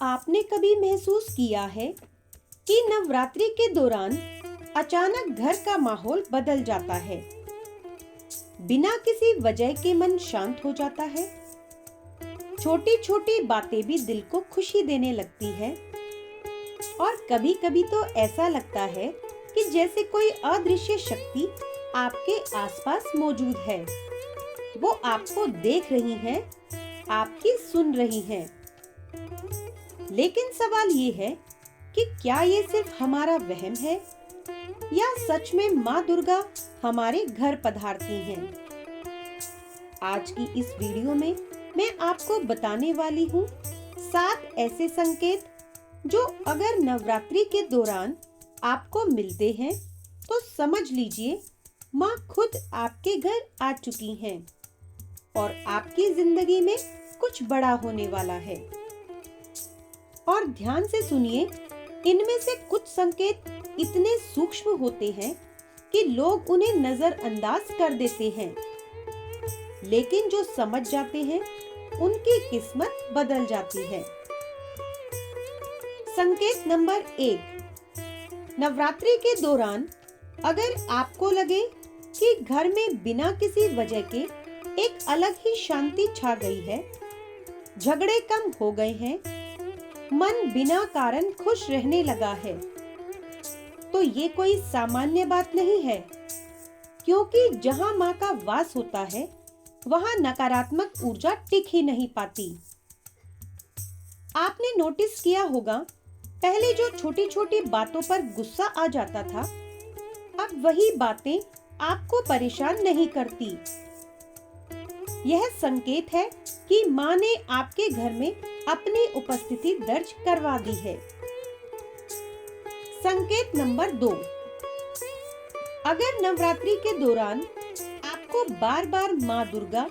आपने कभी महसूस किया है कि नवरात्रि के दौरान अचानक घर का माहौल बदल जाता है? बिना किसी वजह के मन शांत हो जाता है। छोटी छोटी बातें भी दिल को खुशी देने लगती है और कभी-कभी तो ऐसा लगता है कि जैसे कोई अदृश्य शक्ति आपके आसपास मौजूद है। वो आपको देख रही है, आपकी सुन रही है। लेकिन सवाल ये है कि क्या ये सिर्फ हमारा वहम है या सच में माँ दुर्गा हमारे घर पधारती हैं? आज की इस वीडियो में मैं आपको बताने वाली हूँ 7 ऐसे संकेत जो अगर नवरात्रि के दौरान आपको मिलते हैं तो समझ लीजिए माँ खुद आपके घर आ चुकी हैं और आपकी जिंदगी में कुछ बड़ा होने वाला है। और ध्यान से सुनिए, इनमें से कुछ संकेत इतने सूक्ष्म होते हैं कि लोग उन्हें नजरअंदाज कर देते हैं, लेकिन जो समझ जाते हैं उनकी किस्मत बदल जाती है। संकेत नंबर 1, नवरात्रि के दौरान अगर आपको लगे कि घर में बिना किसी वजह के एक अलग ही शांति छा गई है, झगड़े कम हो गए हैं, मन बिना कारण खुश रहने लगा है, तो ये कोई सामान्य बात नहीं है, क्योंकि जहां माँ का वास होता है वहां नकारात्मक ऊर्जा टिक ही नहीं पाती। आपने नोटिस किया होगा, पहले जो छोटी छोटी बातों पर गुस्सा आ जाता था, अब वही बातें आपको परेशान नहीं करती। यह संकेत है कि माँ ने आपके घर में अपनी उपस्थिति दर्ज करवा दी है। संकेत नंबर 2, अगर नवरात्रि के दौरान आपको बार बार माँ दुर्गा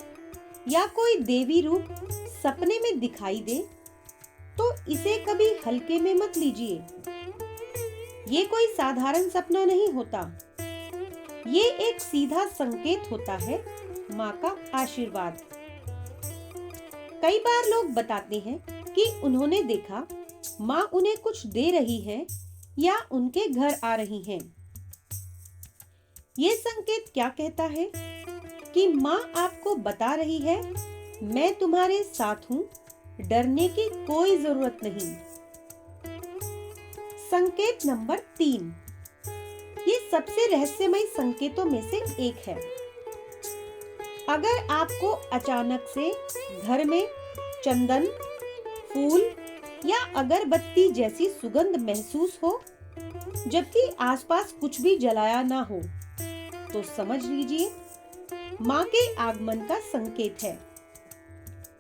या कोई देवी रूप सपने में दिखाई दे, तो इसे कभी हल्के में मत लीजिए। ये कोई साधारण सपना नहीं होता, ये एक सीधा संकेत होता है माँ का आशीर्वाद। कई बार लोग बताते हैं कि उन्होंने देखा माँ उन्हें कुछ दे रही है या उनके घर आ रही हैं। ये संकेत क्या कहता है कि माँ आपको बता रही है, मैं तुम्हारे साथ हूँ, डरने की कोई जरूरत नहीं। संकेत नंबर 3, ये सबसे रहस्यमय संकेतों में से एक है। अगर आपको अचानक से घर में चंदन, फूल या अगरबत्ती जैसी सुगंध महसूस हो, जबकि आसपास कुछ भी जलाया ना हो, तो समझ लीजिए माँ के आगमन का संकेत है,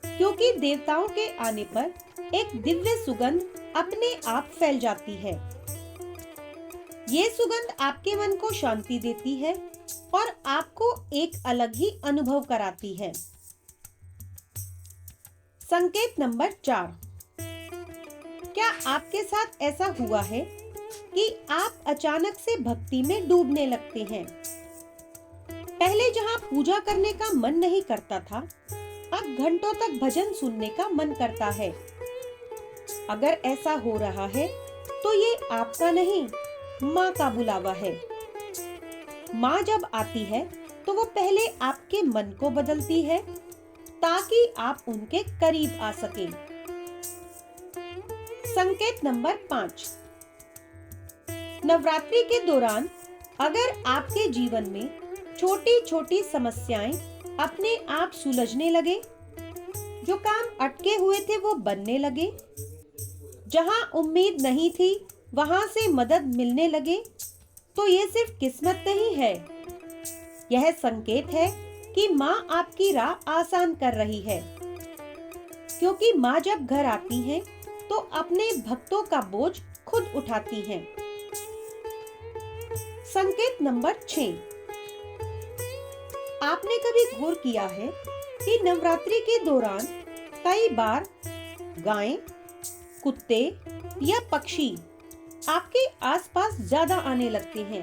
क्योंकि देवताओं के आने पर एक दिव्य सुगंध अपने आप फैल जाती है। ये सुगंध आपके मन को शांति देती है और आपको एक अलग ही अनुभव कराती है। संकेत नंबर 4, क्या आपके साथ ऐसा हुआ है कि आप अचानक से भक्ति में डूबने लगते हैं? पहले जहां पूजा करने का मन नहीं करता था, अब घंटों तक भजन सुनने का मन करता है। अगर ऐसा हो रहा है तो ये आपका नहीं, माँ का बुलावा है। माँ जब आती है तो वो पहले आपके मन को बदलती है ताकि आप उनके करीब आ सकें। संकेत नंबर 5, नवरात्रि के दौरान अगर आपके जीवन में छोटी छोटी समस्याएं अपने आप सुलझने लगे, जो काम अटके हुए थे वो बनने लगे, जहां उम्मीद नहीं थी वहां से मदद मिलने लगे, तो ये सिर्फ किस्मत नहीं है, यह संकेत है कि माँ आपकी राह आसान कर रही है। क्योंकि माँ जब घर आती हैं तो अपने भक्तों का बोझ खुद उठाती हैं। संकेत नंबर 6, आपने कभी गौर किया है कि नवरात्रि के दौरान कई बार गायें, कुत्ते या पक्षी आपके आसपास ज्यादा आने लगते हैं,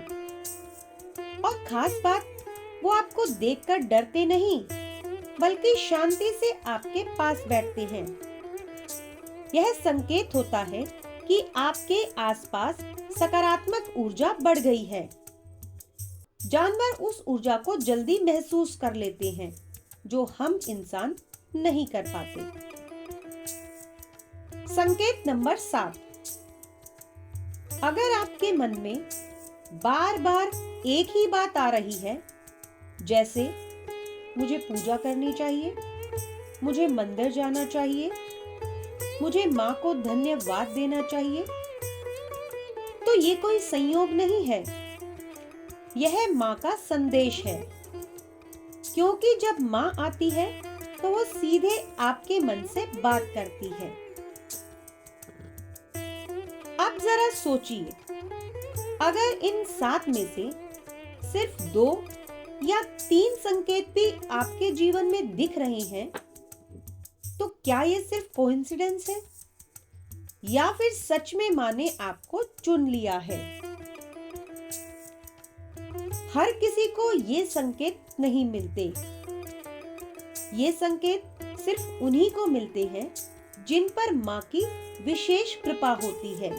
और खास बात, वो आपको देखकर डरते नहीं बल्कि शांति से आपके पास बैठते हैं। यह संकेत होता है कि आपके आसपास सकारात्मक ऊर्जा बढ़ गई है। जानवर उस ऊर्जा को जल्दी महसूस कर लेते हैं, जो हम इंसान नहीं कर पाते। संकेत नंबर 7। अगर आपके मन में बार बार एक ही बात आ रही है, जैसे मुझे पूजा करनी चाहिए, मुझे मंदिर जाना चाहिए, मुझे माँ को धन्यवाद देना चाहिए, तो ये कोई संयोग नहीं है, यह माँ का संदेश है। क्योंकि जब माँ आती है तो वो सीधे आपके मन से बात करती है। अब जरा सोचिए, अगर इन 7 में से सिर्फ 2 या 3 संकेत भी आपके जीवन में दिख रहे हैं, तो क्या ये सिर्फ कोइंसिडेंस है या फिर सच में माँ ने आपको चुन लिया है? हर किसी को ये संकेत नहीं मिलते। ये संकेत सिर्फ उन्हीं को मिलते हैं जिन पर माँ की विशेष कृपा होती है।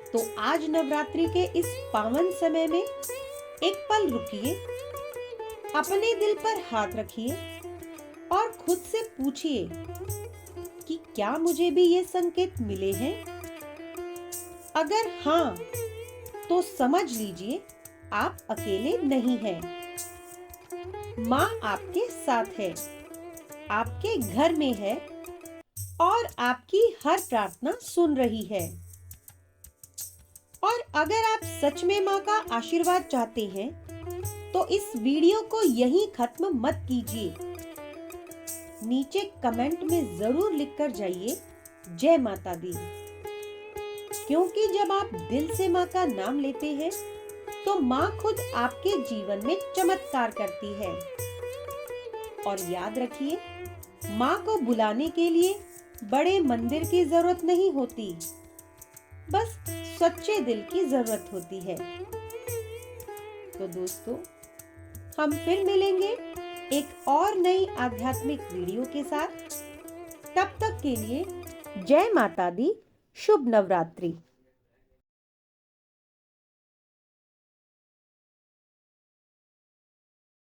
तो आज नवरात्रि के इस पावन समय में एक पल रुकिए, अपने दिल पर हाथ रखिए और खुद से पूछिए कि क्या मुझे भी ये संकेत मिले हैं? अगर हाँ, तो समझ लीजिए आप अकेले नहीं हैं। माँ आपके साथ है, आपके घर में है और आपकी हर प्रार्थना सुन रही है। और अगर आप सच में माँ का आशीर्वाद चाहते हैं, तो इस वीडियो को यहीं खत्म मत कीजिए। नीचे कमेंट में जरूर लिखकर जाइए, जय माता दी। क्योंकि जब आप दिल से माँ का नाम लेते हैं, तो माँ खुद आपके जीवन में चमत्कार करती है। और याद रखिए, माँ को बुलाने के लिए बड़े मंदिर की जरूरत नहीं होती, बस सच्चे दिल की जरूरत होती है। तो दोस्तों, हम फिर मिलेंगे एक और नई आध्यात्मिक वीडियो के साथ। तब तक के लिए जय माता दी, शुभ नवरात्रि।